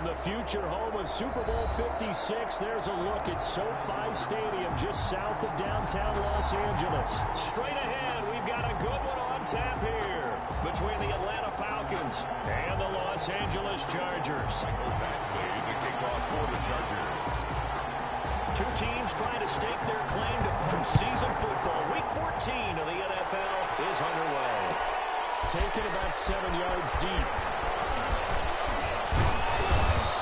the future home of Super Bowl 56, there's a look at SoFi Stadium just south of downtown Los Angeles. Straight ahead, we've got a good one on tap here between the Atlanta Falcons and the Los Angeles Chargers. The kickoff for the Chargers. Two teams trying to stake their claim to postseason football. Week 14 of the NFL is underway. Taken about 7 yards deep.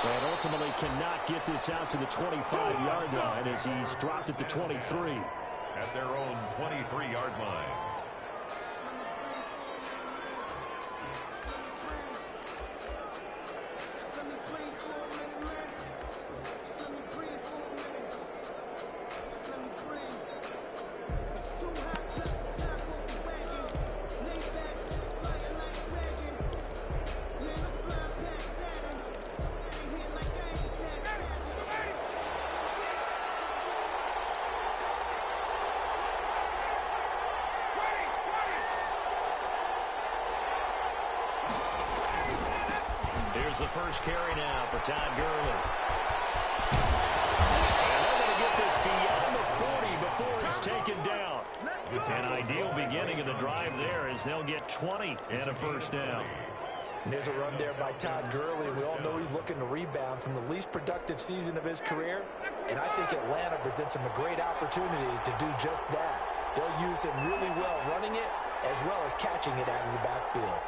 And ultimately cannot get this out to the 25-yard line as he's dropped at the 23. At their own 23-yard line. Here's the first carry now for Todd Gurley. And they're going to get this beyond the 40 before it's taken down. An ideal beginning of the drive there as they'll get 20 and a first down. And there's a run there by Todd Gurley. We all know he's looking to rebound from the least productive season of his career. And I think Atlanta presents him a great opportunity to do just that. They'll use him really well running it as well as catching it out of the backfield.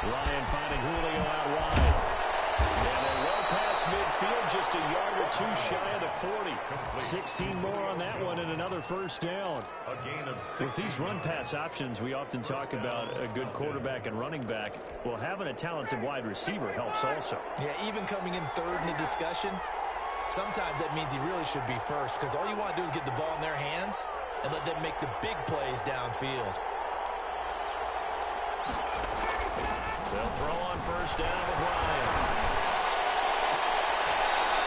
Ryan finding Julio out wide. And a low pass midfield, just a yard or two shy of the 40. 16 more on that one and another first down. A gain of 6. With these run-pass options, we often talk about a good quarterback and running back. Well, having a talented wide receiver helps also. Yeah, even coming in third in the discussion, sometimes that means he really should be first because all you want to do is get the ball in their hands and let them make the big plays downfield. They'll throw on first down with Ryan.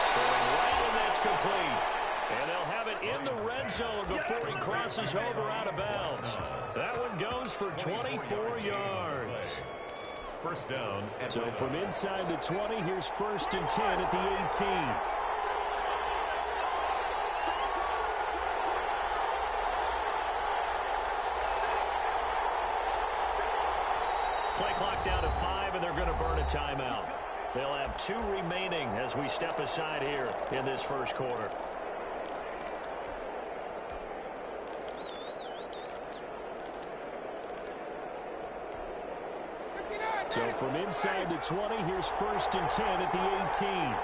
Throwing right, and that's complete. And they'll have it in the red zone before he crosses over out of bounds. That one goes for 24 yards. First down. So from inside the 20, here's 1st and 10 at the 18. Play clock down to 5, and they're going to burn a timeout. They'll have 2 remaining as we step aside here in this first quarter. So from inside the 20, here's 1st and 10 at the 18.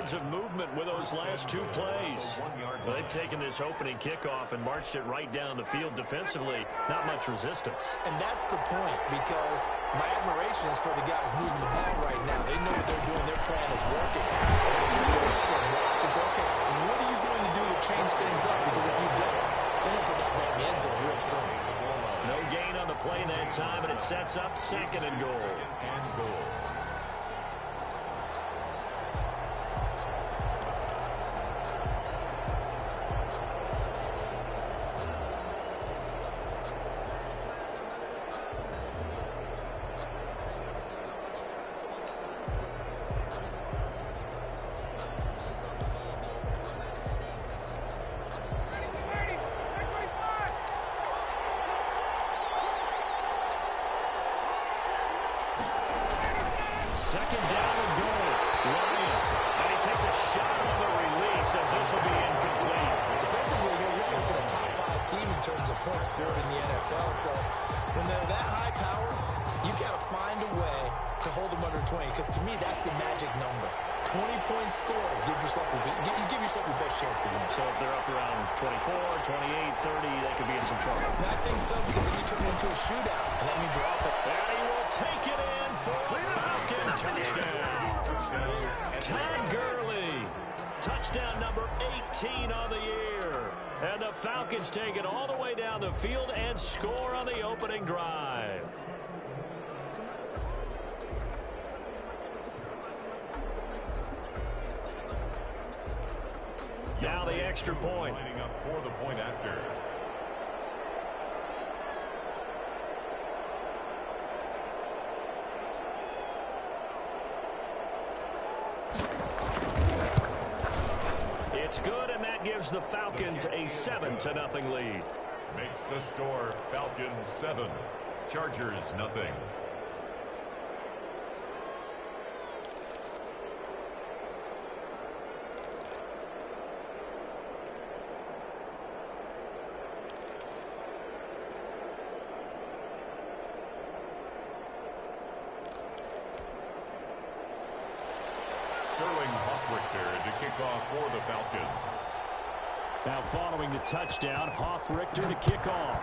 Of movement with those last 2 plays. Well, they've taken this opening kickoff and marched it right down the field defensively. Not much resistance. And that's the point, because my admiration is for the guys moving the ball right now. They know what they're doing. Their plan is working. Watch is, okay, what are you going to do to change things up? Because if you don't, then they'll put that ball in the end zone real soon. No gain on the play that time, and it sets up 2nd and goal. So if they're up around 24, 28, 30, they could be in some trouble. I think so, because then you turn it into a shootout, and that means you're off it. And he will take it in for a Falcon touchdown. Todd Gurley, touchdown number 18 on the year. And the Falcons take it all the way down the field and score on the opening drive. Now the extra point. Lining up for the point after. It's good, and that gives the Falcons a 7-0 lead. Makes the score Falcons 7, Chargers nothing. To kick off for the Falcons. Now following the touchdown, Richter to kick off.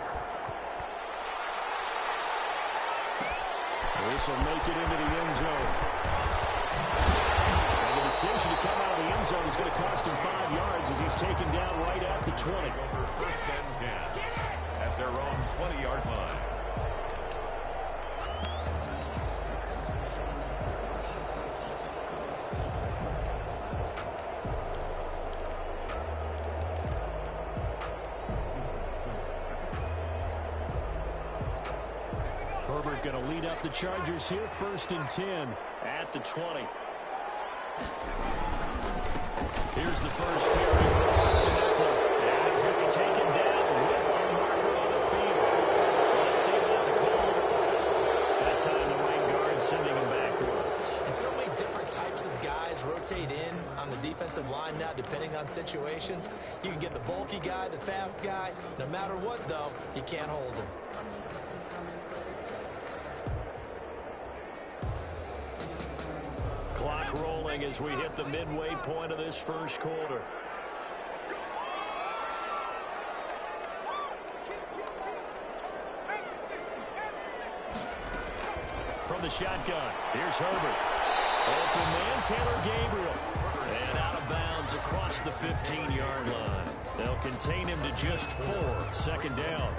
This will make it into the end zone. And the decision to come out of the end zone is going to cost him 5 yards as he's taken down right at the 20. First and 10 at their own 20-yard line. Going to lead up the Chargers here, 1st and 10 at the 20. Here's the first carry for Austin Eckler. And he's going to be taken down with a marker on the field. So let's see what the call. That time the right guard sending him backwards. And so many different types of guys rotate in on the defensive line now, depending on situations. You can get the bulky guy, the fast guy. No matter what, though, you can't hold him. Clock rolling as we hit the midway point of this first quarter. From the shotgun, here's Herbert. Open man, Taylor Gabriel. And out of bounds across the 15-yard line. They'll contain him to just 4. Second down.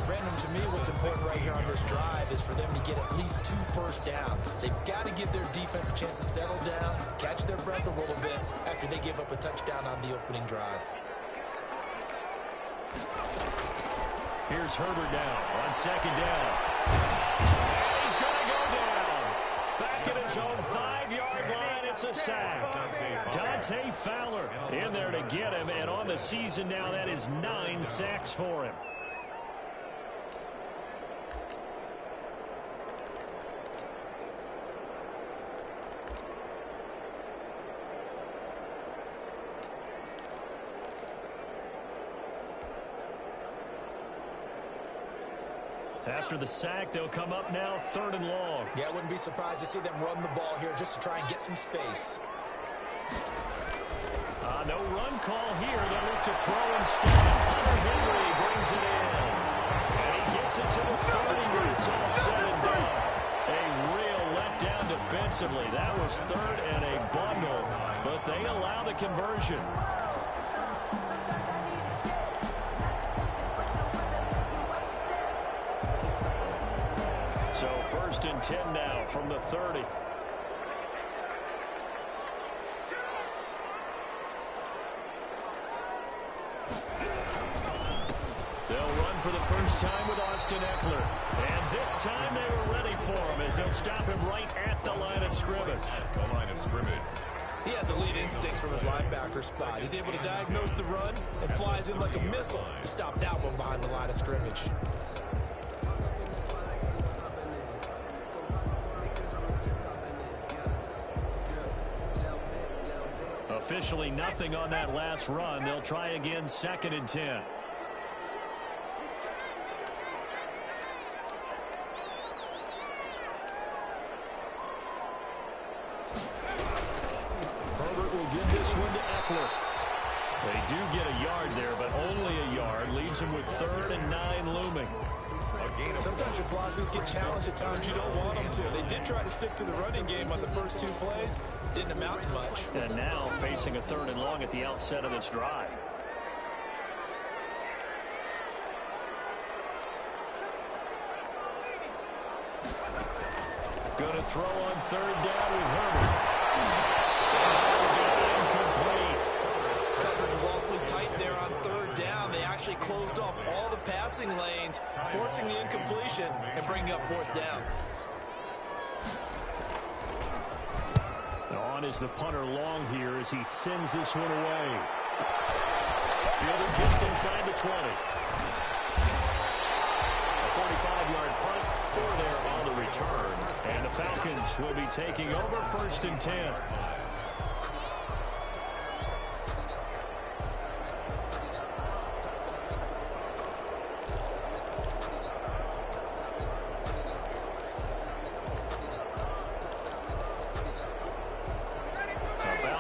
Brandon, to me, what's important right here on this drive is for them to get at least 2 first downs. They've got to give their defense a chance to settle down, catch their breath a little bit after they give up a touchdown on the opening drive. Here's Herbert now on second down. And he's going to go down. Back at his own 5-yard line, it's a sack. Dante Fowler in there to get him, and on the season now, that is 9 sacks for him. After the sack, they'll come up now 3rd and long. Yeah, I wouldn't be surprised to see them run the ball here just to try and get some space. No run call here. They look to throw instead. Hunter Henry brings it in. And he gets it to the 30 when it's all said and done. A real letdown defensively. That was 3rd and a bundle, but they allow the conversion. So 1st and 10 now from the 30. They'll run for the first time with Austin Eckler. And this time they were ready for him as they'll stop him right at the line of scrimmage. The line of scrimmage. He has elite instincts from his linebacker spot. He's able to diagnose the run and flies in like a missile to stop that one behind the line of scrimmage. Officially nothing on that last run. They'll try again, 2nd and 10. Herbert will give this one to Eckler. They do get a yard there, but only a yard. Leaves him with 3rd and 9 looming. Sometimes your philosophies get challenged at times you don't want them to. They did try to stick to the running game on the first 2 plays. Didn't amount to much. And now facing a 3rd and long at the outset of this drive. Going to throw on third down with Herbert. Incomplete. Coverage was awfully tight there on third down. They actually closed off all the passing lanes, forcing the incompletion and bringing up fourth down. On is the punter long here as he sends this one away. Fielder just inside the 20. A 45-yard punt, 4 there on the return. And the Falcons will be taking over 1st and 10.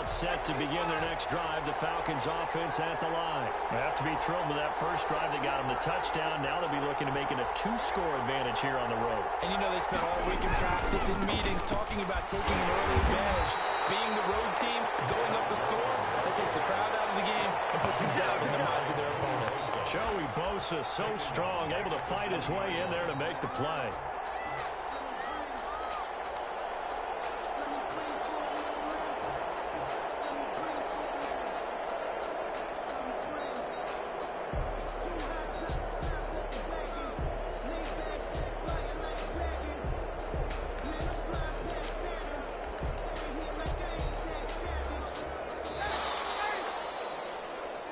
Set to begin their next drive. The Falcons offense at the line. They have to be thrilled with that first drive. They got them the touchdown. Now they'll be looking to make it a 2-score advantage here on the road. And you know they spent all week in practice, in meetings, talking about taking an early advantage. Being the road team, going up the score, that takes the crowd out of the game and puts them down in the minds of their opponents. Joey Bosa, so strong, able to fight his way in there to make the play.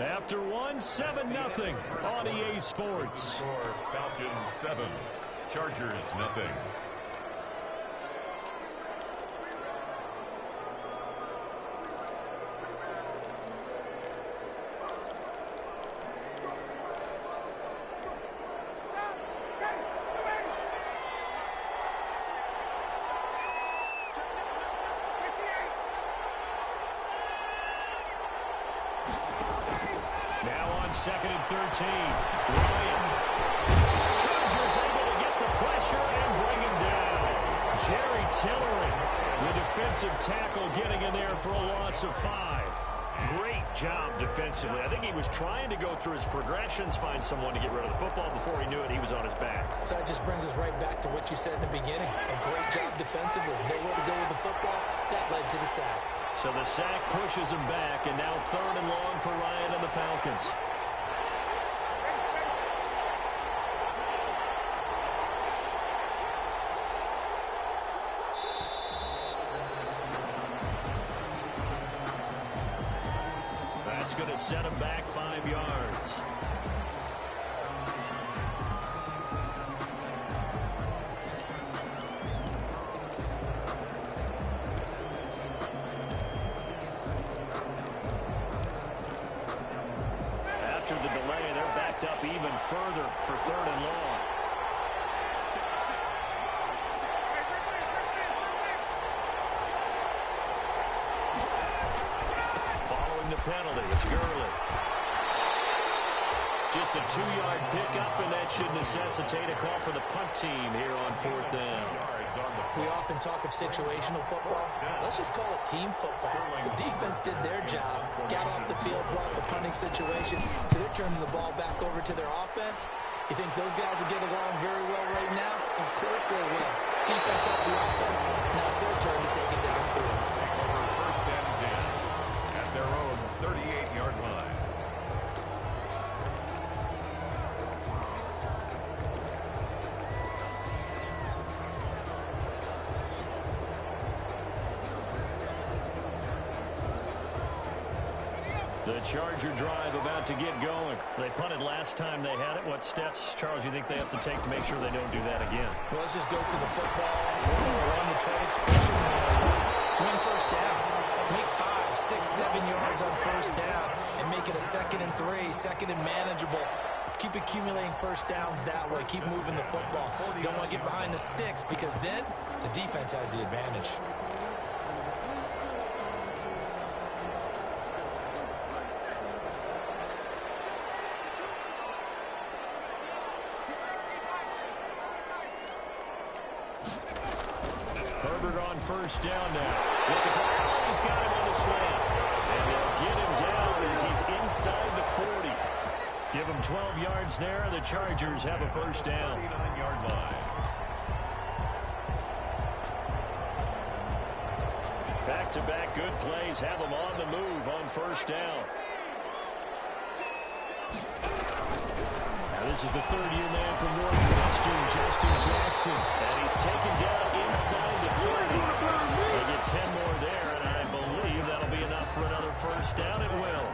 After 7-0 on EA Sports. Falcons 7, Chargers nothing. Second and 13. Ryan. Chargers able to get the pressure and bring him down. Jerry Tillery, the defensive tackle, getting in there for a loss of 5. Great job defensively. I think he was trying to go through his progressions, find someone to get rid of the football. Before he knew it, he was on his back. So that just brings us right back to what you said in the beginning. A great job defensively. Nowhere to go with the football. That led to the sack. So the sack pushes him back, and now 3rd and long for Ryan and the Falcons. That's going to set him back 5 yards. After the delay, they're backed up even further for 3rd and long. The penalty. It's Gurley. Just a 2-yard pickup, and that should necessitate a call for the punt team here on 4th down. We often talk of situational football. Let's just call it team football. The defense did their job, got off the field, brought the punting situation, so they're turning the ball back over to their offense. You think those guys will get along very well right now? Of course they will. Defense helped the offense. Now it's their turn to take it downfield. First and 10 at their own 38-yard line. The Charger drive about to get going. They punted last time they had it. What steps, Charles, you think they have to take to make sure they don't do that again? Well, let's just go to the football, run the trade expression, win first down. Make 5, 6, 7 yards on first down and make it a 2nd and 3, 2nd and manageable. Keep accumulating first downs that way. Keep moving the football. You don't want to get behind the sticks because then the defense has the advantage. First down now. Looking for, he's got him on the slant. And they'll get him down as he's inside the 40. Give him 12 yards there. The Chargers have a first down. 39-yard line. back-to-back good plays have them on the move on first down. Now this is the third-year man from Northwestern, Justin Jackson. And he's taken down inside the 30. They get 10 more there, and I believe that'll be enough for another first down. It will.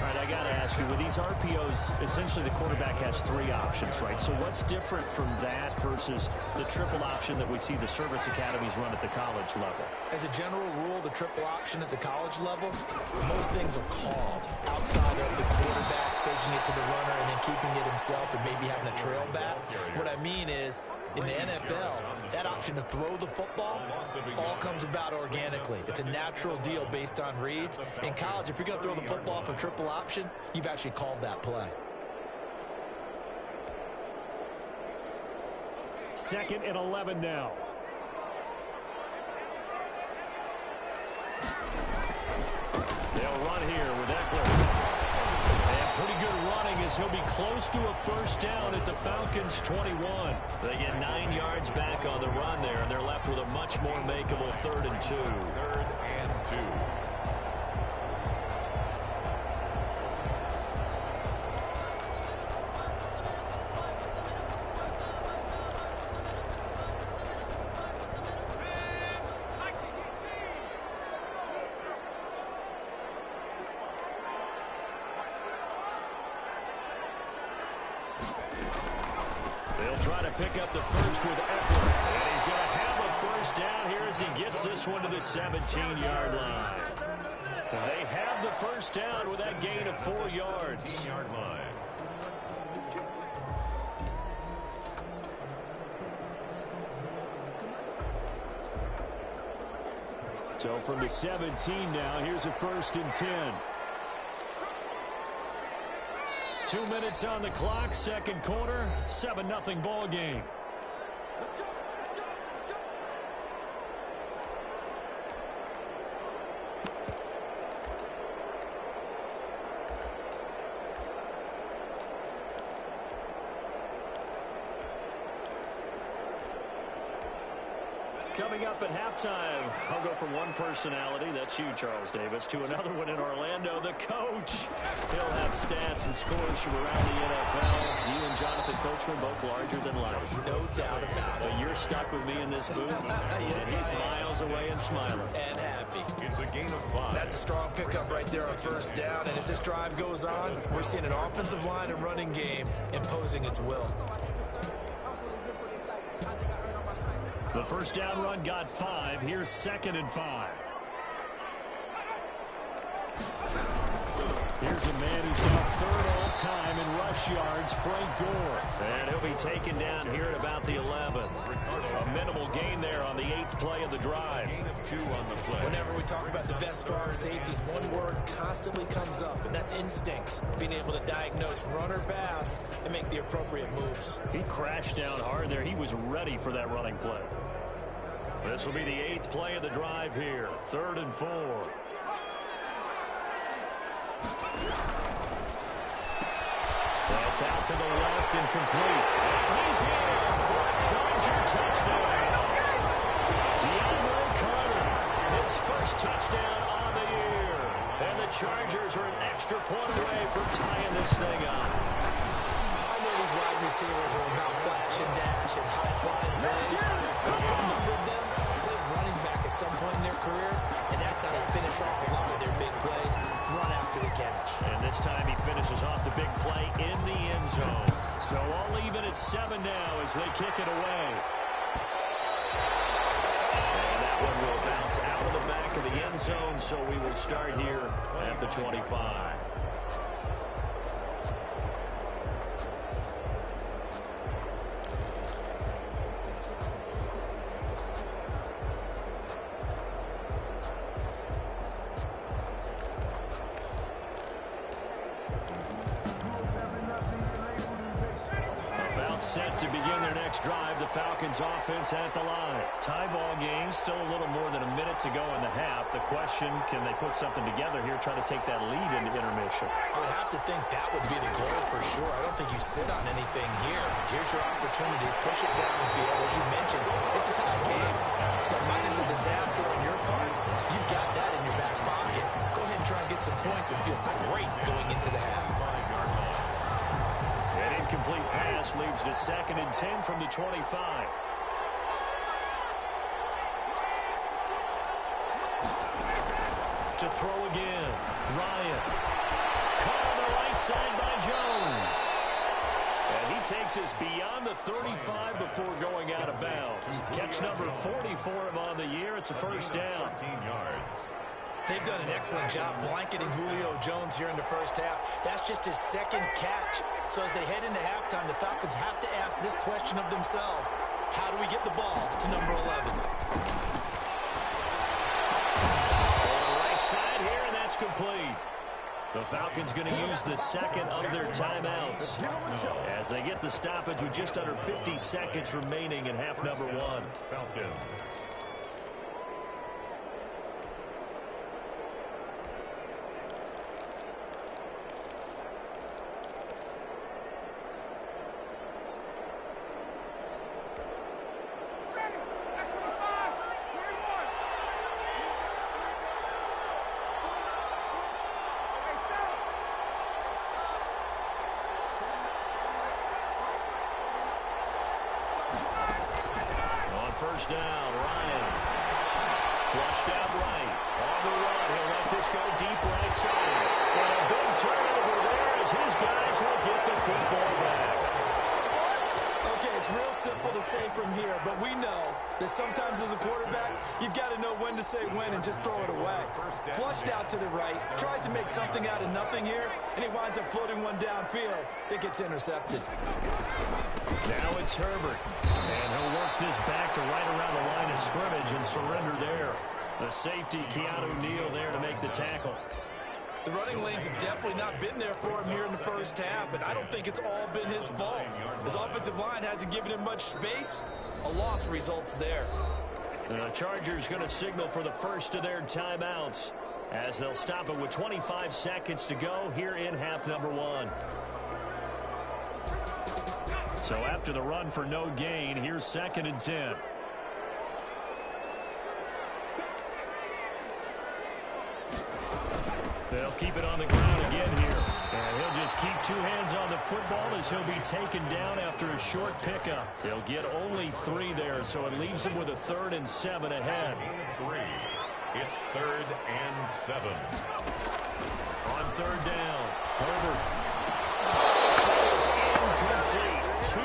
All right, I got to ask you, with these RPOs, essentially the quarterback has three options, right? So what's different from that versus the triple option that we see the service academies run at the college level? As a general rule, the triple option at the college level, most things are called outside of the quarterback faking it to the runner and then keeping it himself and maybe having a trail back. What I mean is, in the NFL, that option to throw the football all comes about organically. It's a natural deal based on reads. In college, if you're going to throw the football for triple option, you've actually called that play. Second and 11 now. They'll run here with Eckler. And pretty good running as he'll be close to a first down at the Falcons' 21. They get 9 yards back on the run there, and they're left with a much more makeable 3rd and 2. 3rd and 2. They'll try to pick up the first with Eckler. And he's going to have a first down here as he gets this one to the 17-yard line. They have the first down with that gain of 4 yards. 17-yard line. So from the 17 now, here's a 1st and 10. 2 minutes on the clock, second quarter, 7-0 ball game. Coming up at halftime, I'll go from one personality, that's you, Charles Davis, to another one in Orlando, the coach. He'll have stats and scores from around the NFL. You and Jonathan Coachman, both larger than life. No doubt about it. You're stuck with me in this booth, Yes, and he's miles away and smiling. And happy. It's a gain of 5. That's a strong pickup right there on first down. And as this drive goes on, we're seeing an offensive line and running game imposing its will. The first down run got 5. Here's 2nd and 5. Here's a man who's now 3rd all-time in rush yards, Frank Gore. And he'll be taken down here at about the 11. A minimal gain there on the 8th play of the drive. Gain of 2 on the play. Whenever we talk about the best strong safeties, one word constantly comes up, and that's instincts. Being able to diagnose run or pass and make the appropriate moves. He crashed down hard there. He was ready for that running play. This will be the 8th play of the drive here. 3rd and 4. That's out to the left and complete. And he's in for a Charger touchdown. DeAndre Carter, his first touchdown on the year. And the Chargers are an extra point away from tying this thing up. I know these wide receivers are about flash and dash and high-flying plays, but a good number of them played running back at some point in their career, and that's how they finish off a lot of their big plays, run after the catch. And this time he finishes off the big play in the end zone. So all even at 7 now as they kick it away. And that one will bounce out of the back of the end zone, so we will start here at the 25. Set to begin their next drive. The Falcons offense at the line. Tie ball game, still a little more than a minute to go in the half. The question, can they put something together here, try to take that lead into intermission? I would have to think that would be the goal for sure. I don't think you sit on anything here. Here's your opportunity. Push it downfield. As you mentioned, it's a tie game. So might as well disaster on your part, you've got that in your back pocket. Go ahead and try and get some points and feel great going into the half. An incomplete pass leads to 2nd and 10 from the 25. To throw again. Ryan. Caught on the right side by Jones. And he takes us beyond the 35 before going out of bounds. Catch number 40 for him on the year. It's a first down. 13 yards. They've done an excellent job blanketing Julio Jones here in the first half. That's just his 2nd catch. So as they head into halftime, the Falcons have to ask this question of themselves. How do we get the ball to number 11? Side here, and that's complete. The Falcons going to use the 2nd of their timeouts as they get the stoppage with just under 50 seconds remaining in half number 1. Falcons. First down, Ryan. Flushed out right. On the run, he'll let this go deep right side. And a big turnover there as his guys will get the football back. Okay, it's real simple to say from here, but we know that sometimes as a quarterback, you've got to know when to say when and just throw it away. Flushed out to the right, tries to make something out of nothing here, and he winds up floating one downfield that gets intercepted. Now it's Herbert, and he'll work this back to right around the line of scrimmage and surrender there. The safety, Keanu Neal, there to make the tackle. The running lanes have definitely not been there for him here in the first half, and I don't think it's all been his fault. His offensive line hasn't given him much space. A loss results there. The Chargers going to signal for the first of their timeouts as they'll stop it with 25 seconds to go here in half number 1. So after the run for no gain, here's 2nd and 10. They'll keep it on the ground again here. And he'll just keep 2 hands on the football as he'll be taken down after a short pickup. They'll get only 3 there, so it leaves him with a 3rd and 7 ahead. 3. It's 3rd and 7. On 3rd down, Herbert. Incomplete. 2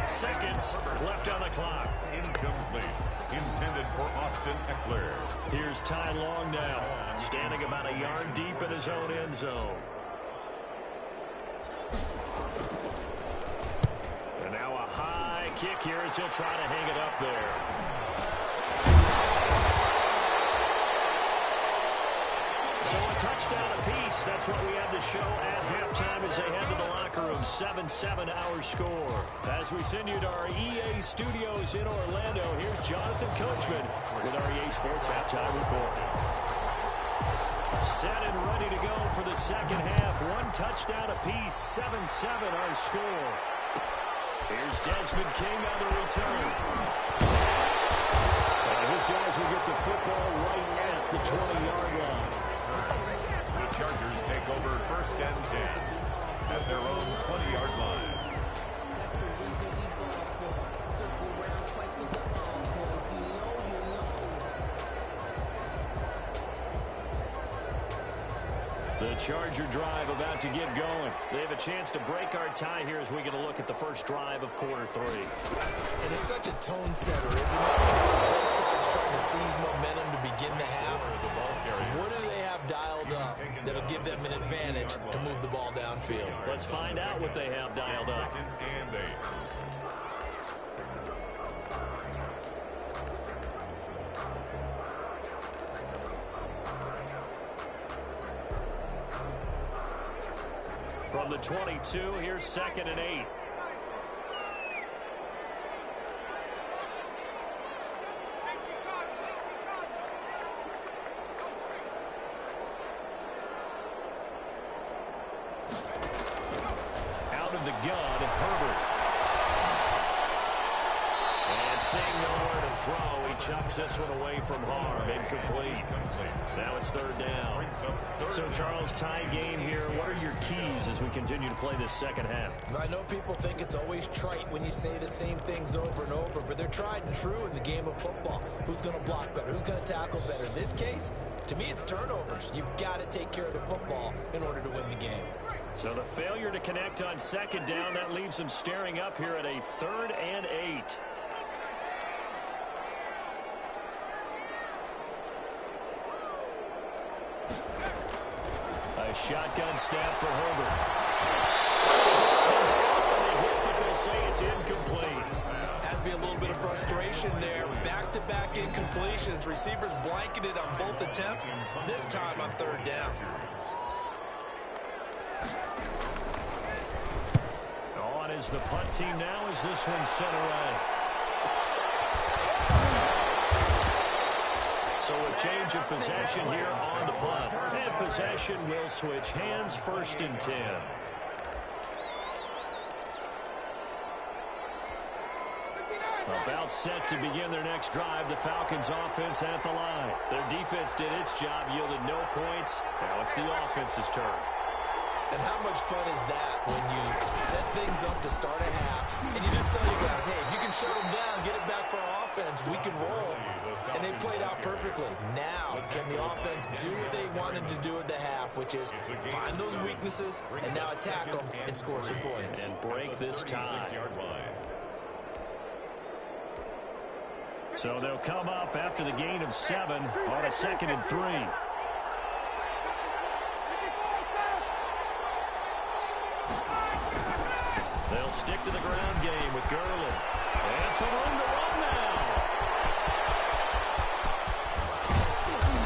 seconds left on the clock. Incomplete. Intended for Austin Eckler. Here's Ty Long now, standing about a yard deep in his own end zone. And now a high kick here as he'll try to hang it up there. So a touchdown apiece. That's what we have to show at halftime as they head to the locker room. 7-7 our score. As we send you to our EA studios in Orlando, here's Jonathan Coachman with our EA Sports Halftime Report. Set and ready to go for the second half. 1 touchdown apiece. 7-7 our score. Here's Desmond King on the return. And his guys will get the football right at the 20-yard line. The Chargers take over 1st and 10 at their own 20-yard line. The Charger drive about to get going. They have a chance to break our tie here as we get a look at the first drive of quarter 3. And it's such a tone setter, isn't it? Both sides trying to seize momentum to begin the half. What do they have dialed up that'll give them an advantage to move the ball downfield? Let's find out what they have dialed up. 2nd and 8. From the 22, here's 2nd and 8. Out of the gun, Herbert. And seeing nowhere to throw, he chucks this one away from harm. Incomplete. Now it's third down. So, Charles, tie game here. What are your keys as we continue to play this second half? I know people think it's always trite when you say the same things over and over, but they're tried and true in the game of football. Who's going to block better? Who's going to tackle better? In this case, to me, it's turnovers. You've got to take care of the football in order to win the game. So the failure to connect on second down, that leaves them staring up here at a 3rd and 8. A shotgun snap for Herbert. Comes out with a hit, but they'll say it's incomplete. Has to be a little bit of frustration there. Back-to-back incompletions. Receivers blanketed on both attempts, this time on 3rd down. On is the punt team now as this one's sent away. So a change of possession here on the punt. And possession will switch hands, 1st and 10. About set to begin their next drive. The Falcons offense at the line. Their defense did its job, yielded no points. Now it's the offense's turn. And how much fun is that when you set things up to start a half and you just tell you guys, hey, if you can shut them down, get it back for our offense, we can roll. And they played out perfectly. Now, can the offense do what they wanted to do at the half, which is find those weaknesses and now attack them and score some points. And break this tie. So they'll come up after the gain of 7 on a 2nd and 3. They'll stick to the ground game with Gurley. And some room to run now.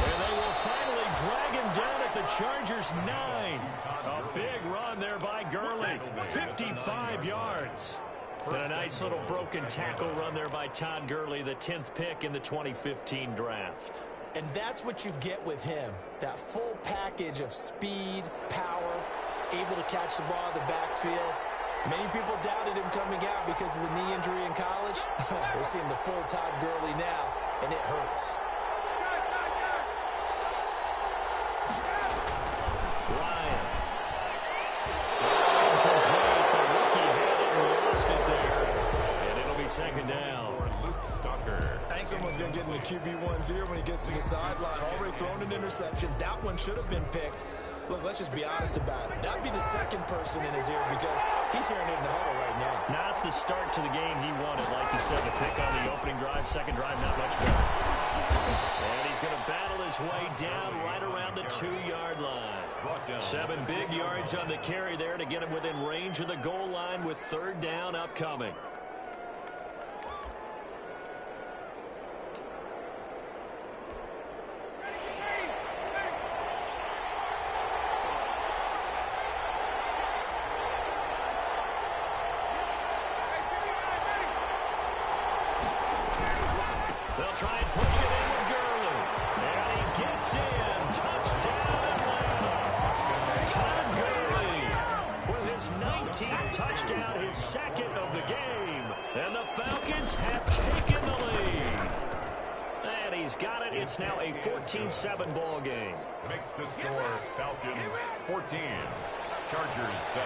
And they will finally drag him down at the Chargers' 9. A big run there by Gurley. 55 yards. And a nice little broken tackle run there by Todd Gurley, the 10th pick in the 2015 draft. And that's what you get with him. That full package of speed, power, able to catch the ball in the backfield. Many people doubted him coming out because of the knee injury in college. They're seeing the full Todd Gurley now, and it hurts. Ryan. Incomplete. The rookie had it and lost it there. And it'll be 2nd down. I think someone's going to get in the QB1's ear when he gets to the sideline. Already thrown an interception. That one should have been picked. Look, let's just be honest about it. That'd be the second person in his ear because he's hearing it in the huddle right now. Not the start to the game he wanted, like you said. The pick on the opening drive, second drive, not much better. And he's going to battle his way down right around the 2-yard line. 7 big yards on the carry there to get him within range of the goal line with 3rd down upcoming. They'll try and push it in with Gurley. And he gets in. Touchdown Atlanta. Todd Gurley with his 19th touchdown, his 2nd of the game. And the Falcons have taken the lead. And he's got it. It's now a 14-7 ball game. Makes the score Falcons 14, Chargers 7.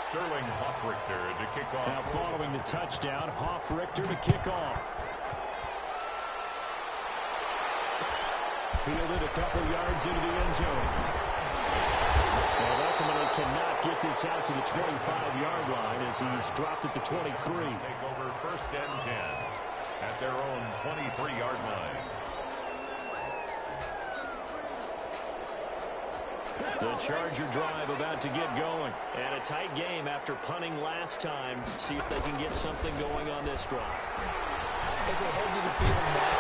Sterling Hoffrichter to kick off. Now following the touchdown, Hoffrichter to kick off. Fielded a couple yards into the end zone. And ultimately cannot get this out to the 25-yard line as he's dropped at the 23. Take over 1st and 10 at their own 23-yard line. The Charger drive about to get going. And a tight game after punting last time. See if they can get something going on this drive. As they head to the field now,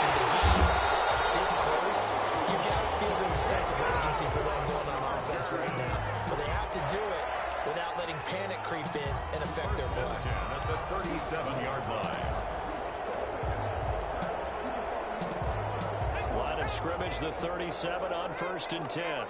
with the game this close, you got to feel there's a sense of urgency for them going on offense right now. But they have to do it without letting panic creep in and affect their play. At the 37-yard line. Line of scrimmage, the 37 on 1st and 10.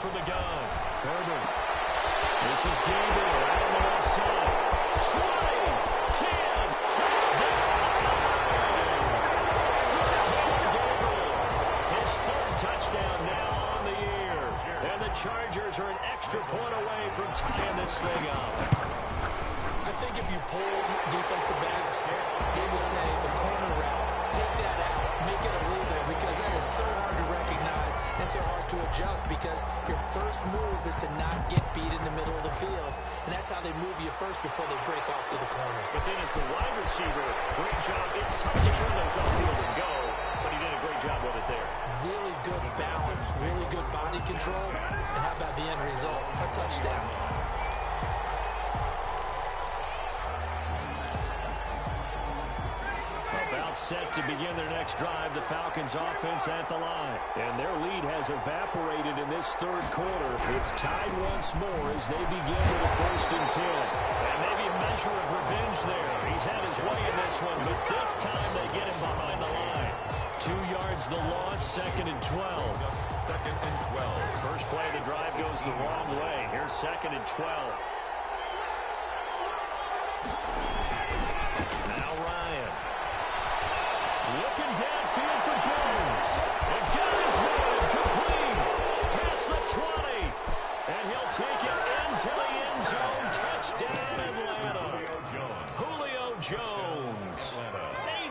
from the gun. Herbert. This is Gabriel out on the left side. 20, 10, touchdown. Taylor Gabriel, his third touchdown now on the year. And the Chargers are an extra point away from tying this thing up. I think if you pulled defensive backs, they would say the corner route, take that out, make it illegal, because that is so hard to recognize and so hard to adjust, because your first move is to not get beat in the middle of the field, and that's how they move you first before they break off to the corner. But then as a wide receiver, great job. It's tough to turn those upfield and go, but he did a great job with it there. Really good balance, really good body control, and how about the end result? A touchdown. Set to begin their next drive, the Falcons offense at the line. And their lead has evaporated in this third quarter. It's tied once more as they begin with a 1st and 10. And maybe a measure of revenge there. He's had his way in this one, but this time they get him behind the line. 2 yards the loss, 2nd and 12. 2nd and 12. First play of the drive goes the wrong way. Here's 2nd and 12. Now Ryan. Looking downfield for Jones. And got his man complete. Past the 20. And he'll take it into the end zone. Touchdown, Atlanta. Julio Jones.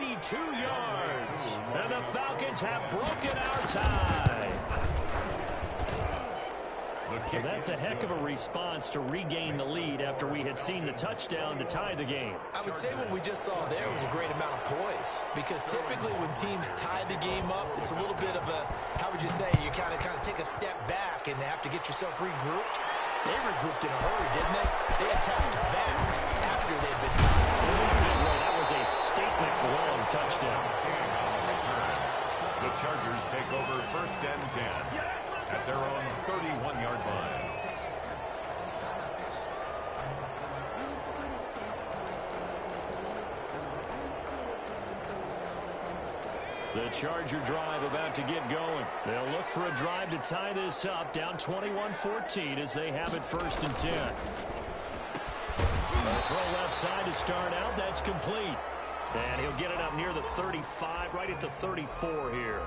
82 yards. And the Falcons have broken our tie. Well, that's a heck of a response to regain the lead after we had seen the touchdown to tie the game. I would say what we just saw there was a great amount of poise, because typically when teams tie the game up, it's a little bit of a, how would you say, you kind of take a step back and have to get yourself regrouped. They regrouped in a hurry, didn't they? They attacked back after they'd been tied. That was a statement long touchdown. The Chargers take over 1st and 10. At their own 31-yard line. The Charger drive about to get going. They'll look for a drive to tie this up, down 21-14 as they have it 1st and 10. A throw left side to start out. That's complete. And he'll get it up near the 35, right at the 34 here.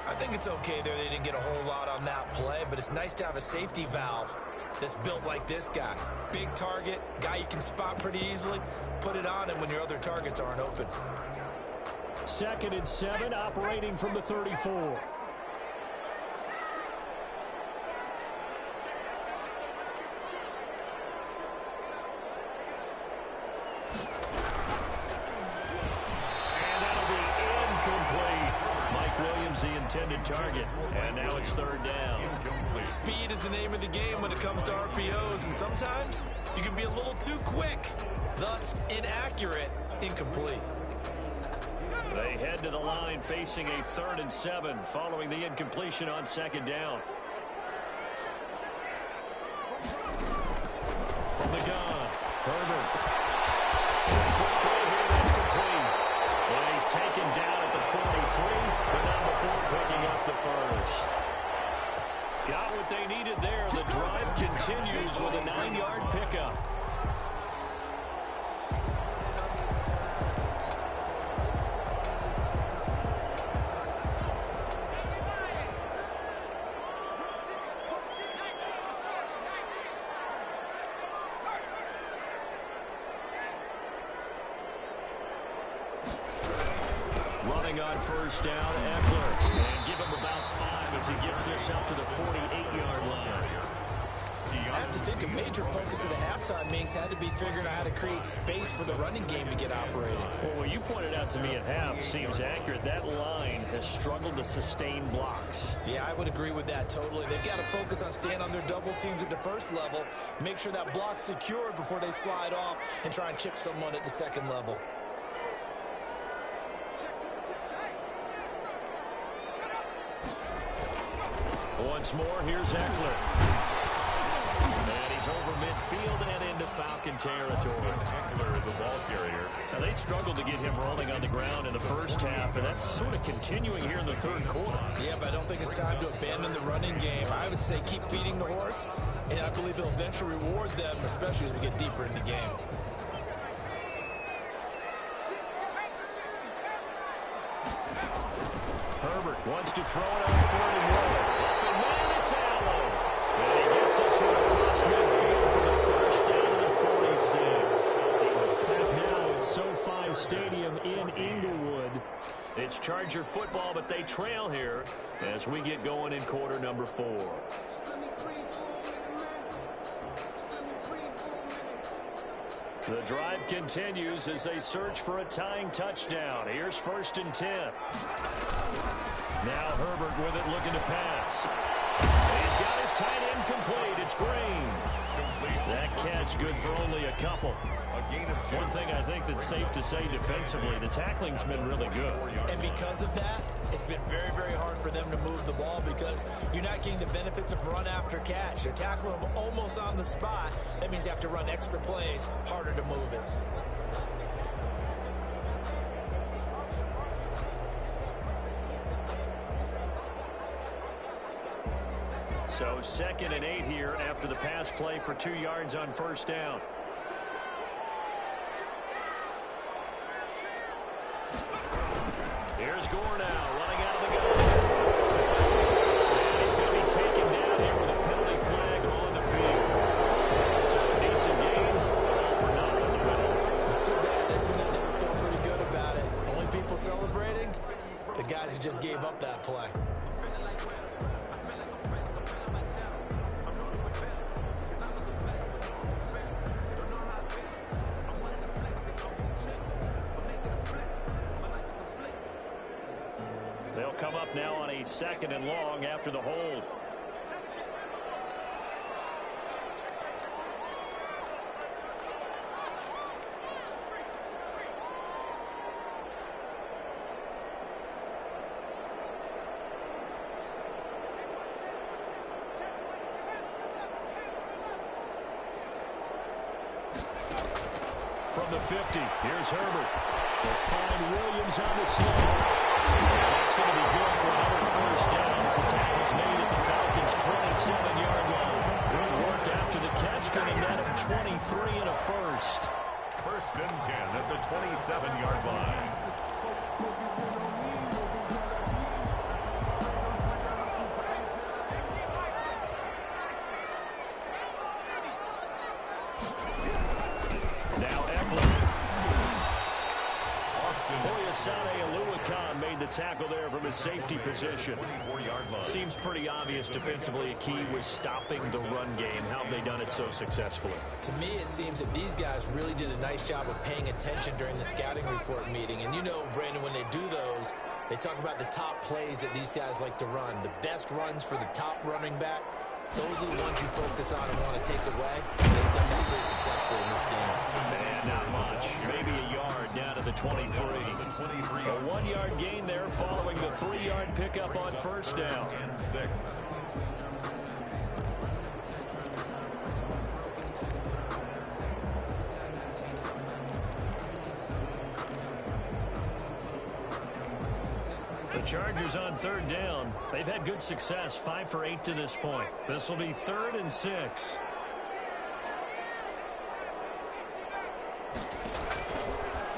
I think it's okay there. They didn't get a whole lot on that play, but it's nice to have a safety valve that's built like this guy. Big target, guy you can spot pretty easily. Put it on him when your other targets aren't open. 2nd and 7, operating from the 34. The intended target, and now it's 3rd down. Speed is the name of the game when it comes to RPOs, and sometimes you can be a little too quick, thus inaccurate, incomplete. They head to the line facing a 3rd and 7 following the incompletion on 2nd down. From the gun, Herbert. Quick throw here, that's complete. And he's taken down at the 43, but not before picking up the 1st. Got what they needed there. The drive continues with a 9-yard pickup. Running on 1st down, Eckler. And give him about 5 as he gets this up to the 48-yard line. I have to think a major focus of the halftime meetings had to be figuring out how to create space for the running game to get operating. Well, what you pointed out to me at half seems accurate. That line has struggled to sustain blocks. Yeah, I would agree with that totally. They've got to focus on staying on their double teams at the 1st level, make sure that block's secured before they slide off and try and chip someone at the 2nd level. Once more, here's Eckler. And he's over midfield and into Falcon territory. Eckler is a ball carrier. Now, they struggled to get him rolling on the ground in the 1st half, and that's sort of continuing here in the 3rd quarter. Yeah, but I don't think it's time to abandon the running game. I would would say keep feeding the horse, and I believe he'll eventually reward them, especially as we get deeper in the game. Herbert wants to throw it on 4th and 1. And man, it's Allen. And he gets us across midfield for the first down to the 46. Now it's SoFi Stadium in Inglewood. It's Charger football, but they trail here as we get going in quarter number 4. The drive continues as they search for a tying touchdown. Here's 1st and 10. Now Herbert with it, looking to pass. He's got his tight end complete. It's Green. That catch good for only a couple. One thing I think that's safe to say defensively, the tackling's been really good. And because of that, it's been very, very hard for them to move the ball because you're not getting the benefits of run after catch. You're tackling them almost on the spot. That means you have to run extra plays, harder to move it. So 2nd and 8 here after the pass play for 2 yards on 1st down. Here's Gore now, running out of the gun. And he's going to be taken down here with a penalty flag on the field. So a decent game, all for naught with the penalty. It's too bad, isn't it? They were feeling pretty good about it. Only people celebrating? The guys who just gave up that play. They'll come up now on a 2nd and long after the hold. From the 50, here's Herbert. They'll find Williams on the slide. That's going to be good for another 1st down as the tackle's made at the Falcons' 27-yard line. Good work after the catch, going to net him 23 and a first. 1st and 10 at the 27-yard line. Made the tackle there from his safety position. Seems pretty obvious defensively a key was stopping the run game. How have they done it so successfully? To me, it seems that these guys really did a nice job of paying attention during the scouting report meeting. And you know, Brandon, when they do those, they talk about the top plays that these guys like to run. The best runs for the top running back. Those are the ones you focus on and want to take away. They've done that pretty successfully in this game. And not much. Maybe a yard down to the 23. A 1-yard gain there following the 3-yard pickup on 1st down. And 6. The Chargers on 3rd down. They've had good success, 5 for 8 to this point. This will be 3rd and 6.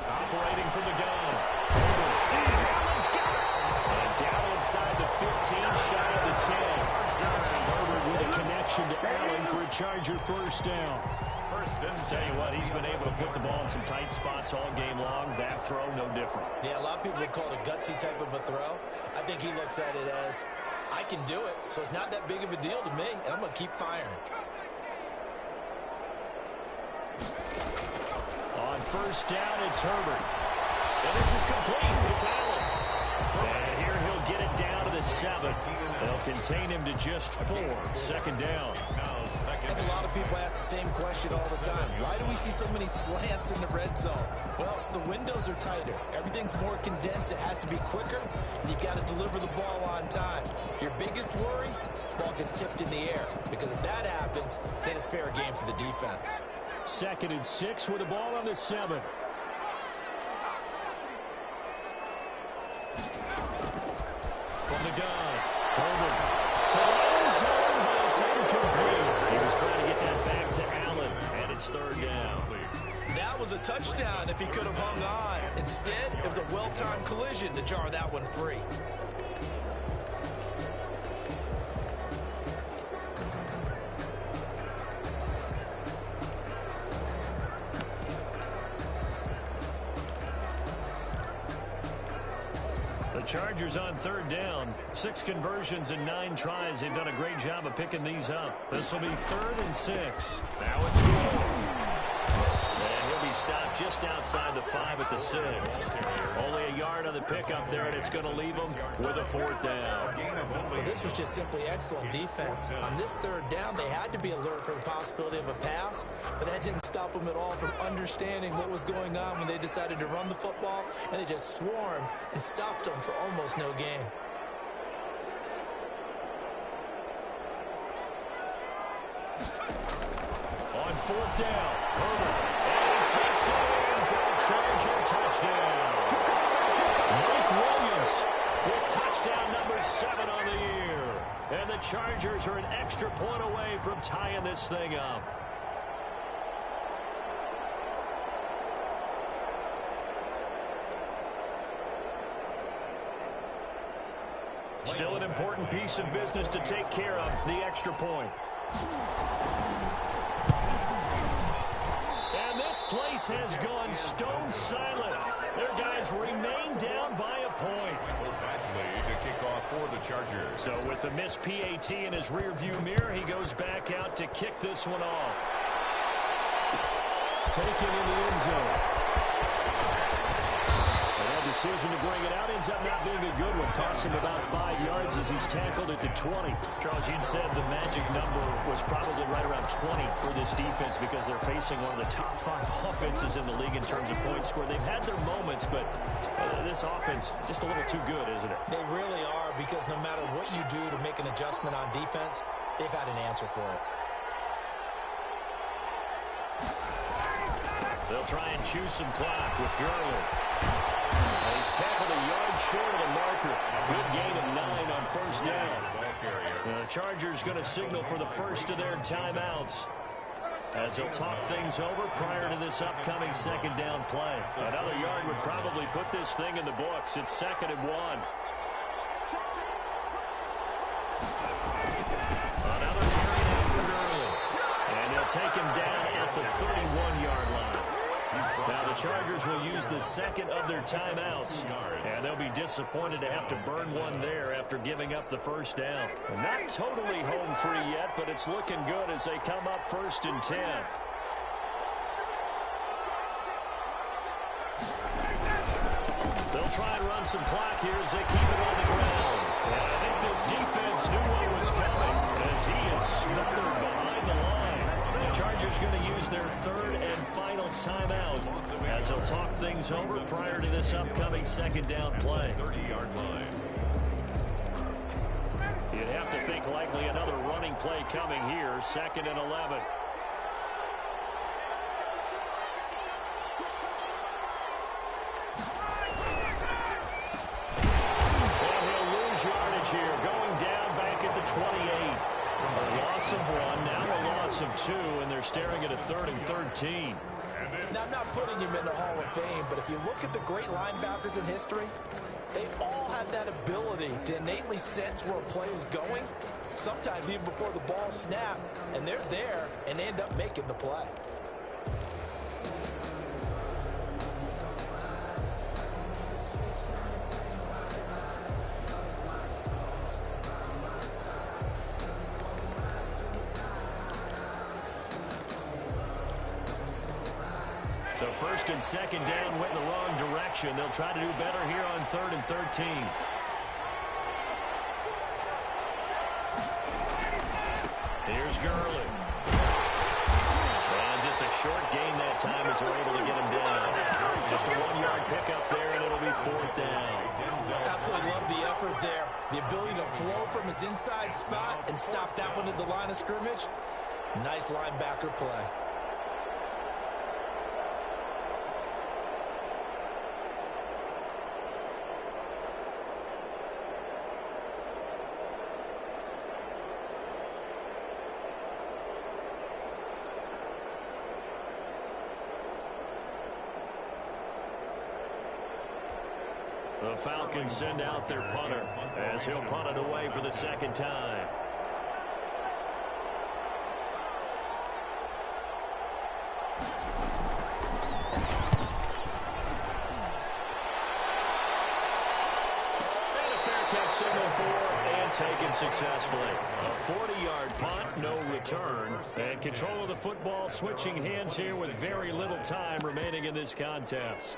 Operating from the gun. And Allen's got it. And down inside the 15, shy of the 10. Herbert with a connection to Allen for a Charger 1st down. Tell you what, he's been able to put the ball in some tight spots all game long. That throw, no different. Yeah, a lot of people would call it a gutsy type of a throw. I think he looks at it as, I can do it, so it's not that big of a deal to me, and I'm going to keep firing. On 1st down, it's Herbert. And this is complete. It's Allen. And here he'll get it down to the 7. They'll contain him to just 4. 2nd down. I think a lot of people ask the same question all the time. Why do we see so many slants in the red zone? Well, the windows are tighter. Everything's more condensed. It has to be quicker. And you've got to deliver the ball on time. Your biggest worry, ball gets tipped in the air. Because if that happens, then it's fair game for the defense. 2nd and 6 with the ball on the 7. From the gun, Herbert to the end zone, but was a touchdown if he could have hung on. Instead, it was a well-timed collision to jar that one free. The Chargers on third down. 6 conversions and 9 tries. They've done a great job of picking these up. This will be 3rd and 6. Now it's good. And he'll be stopped just outside the 5 at the 6. Only a yard on the pickup there, and it's going to leave him with a 4th down. Well, this was just simply excellent defense. On this 3rd down, they had to be alert for the possibility of a pass, but that didn't stop them at all from understanding what was going on when they decided to run the football, and they just swarmed and stopped them for almost no gain. On 4th down, Herbert, and he takes it in for a Charger touchdown. Mike Williams with touchdown number 7 on the year. And the Chargers are an extra point away from tying this thing up. Still an important piece of business to take care of, the extra point. And this place has gone stone silent. Their guys remain down by a point. Badgley to kick off for the Chargers. So with the missed PAT in his rearview mirror, he goes back out to kick this one off. Taken in the end zone. Decision to bring it out ends up not being a good one. Costs him about 5 yards as he's tackled at the 20. Charles, you'd said the magic number was probably right around 20 for this defense because they're facing one of the top 5 offenses in the league in terms of points scored. They've had their moments, but this offense just a little too good, isn't it? They really are, because no matter what you do to make an adjustment on defense, they've had an answer for it. They'll try and choose some clock with Gurley. He's tackled a yard short of the marker. Good gain of 9 on 1st down. The Chargers going to signal for the first of their timeouts as they'll talk things over prior to this upcoming 2nd down play. Another yard would probably put this thing in the books. It's 2nd and 1. Another carry down for Gurley. And they'll take him down at the 31-yard line. Now the Chargers will use the 2nd of their timeouts, and they'll be disappointed to have to burn one there after giving up the 1st down. Not totally home free yet, but it's looking good as they come up 1st and 10. They'll try and run some clock here as they keep it on the ground. And I think this defense knew what was coming as he is smothered behind the line. The Chargers going to use their 3rd and final timeout as they'll talk things over prior to this upcoming 2nd down play. 30-yard line. You'd have to think likely another running play coming here. 2nd and 11. And he'll lose yardage here, going down back at the 28. A loss of 1, now a loss of 2, and they're staring at a 3rd and 13. Now, I'm not putting him in the Hall of Fame, but if you look at the great linebackers in history, they all had that ability to innately sense where a play is going, sometimes even before the ball snapped, and they're there and end up making the play. So 1st and 2nd down went in the wrong direction. They'll try to do better here on 3rd and 13. Here's Gurley. And just a short gain that time as they're able to get him down. Just a 1-yard pickup there, and it'll be 4th down. Absolutely love the effort there. The ability to flow from his inside spot and stop that one at the line of scrimmage. Nice linebacker play. The Falcons send out their punter as he'll punt it away for the second time. And a fair catch signal for and taken successfully. A 40-yard punt, no return. And control of the football switching hands here with very little time remaining in this contest.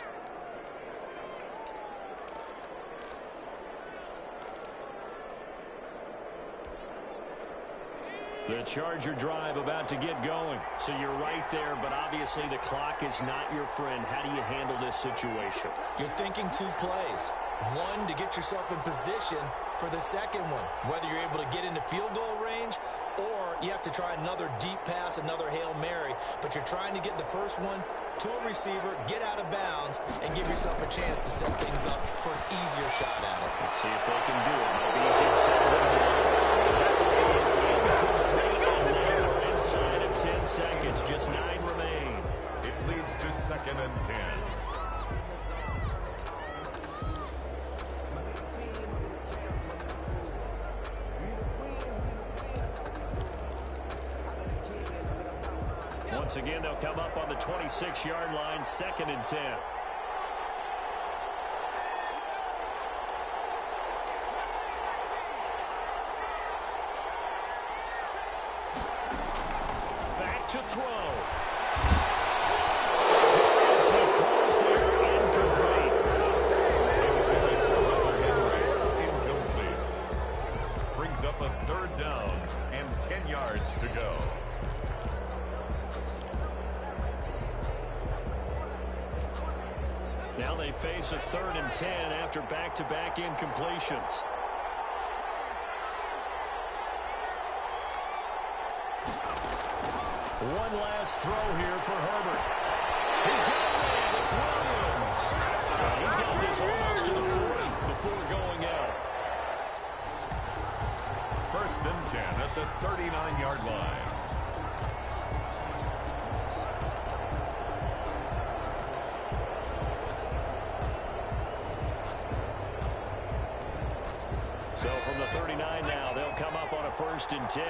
The Charger drive about to get going. So you're right there, but obviously the clock is not your friend. How do you handle this situation? You're thinking 2 plays. One, to get yourself in position for the second one, whether you're able to get into field goal range or you have to try another deep pass, another Hail Mary. But you're trying to get the first one to a receiver, get out of bounds, and give yourself a chance to set things up for an easier shot at it. Let's see if they can do it. Maybe easier said than done. That is incomplete, and now we're inside of 10 seconds. Just 9 remain. It leads to 2nd and 10. Once again, they'll come up on the 26-yard line, 2nd and 10. Back to throw. As he throws there, incomplete. Incomplete. Brings up a 3rd down and 10 yards to go. Now they face a 3rd and 10 after back-to-back incompletions. One last throw here for Herbert. He's got it. It's Williams. He's got this almost to the 40 before going out. 1st and 10 at the 39-yard line. So from the 39 now, they'll come up on a 1st and 10.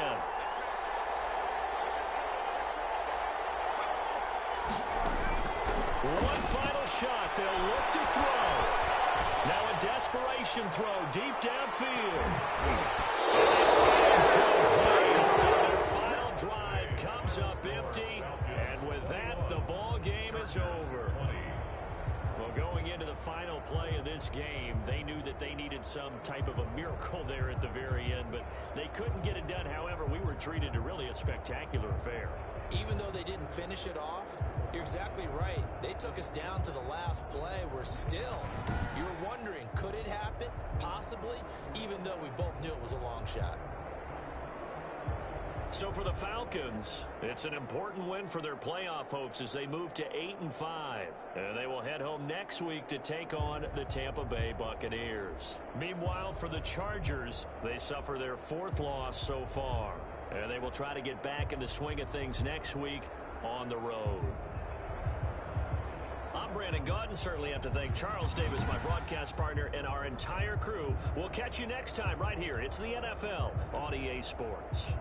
One final shot. They'll look to throw. Now a desperation throw deep downfield. It's incomplete. So their final drive comes up empty. And with that, the ball game is over. Well, going into the final play of this game, they knew that they needed some type of a miracle there at the very end, but they couldn't get it done. However, we were treated to really a spectacular affair. Even though they didn't finish it off, you're exactly right. They took us down to the last play. We're still, you were wondering, could it happen? Possibly, even though we both knew it was a long shot. So for the Falcons, it's an important win for their playoff hopes as they move to 8-5. And they will head home next week to take on the Tampa Bay Buccaneers. Meanwhile, for the Chargers, they suffer their 4th loss so far. And they will try to get back in the swing of things next week on the road. I'm Brandon Gaudin. Certainly have to thank Charles Davis, my broadcast partner, and our entire crew. We'll catch you next time right here. It's the NFL on EA Sports.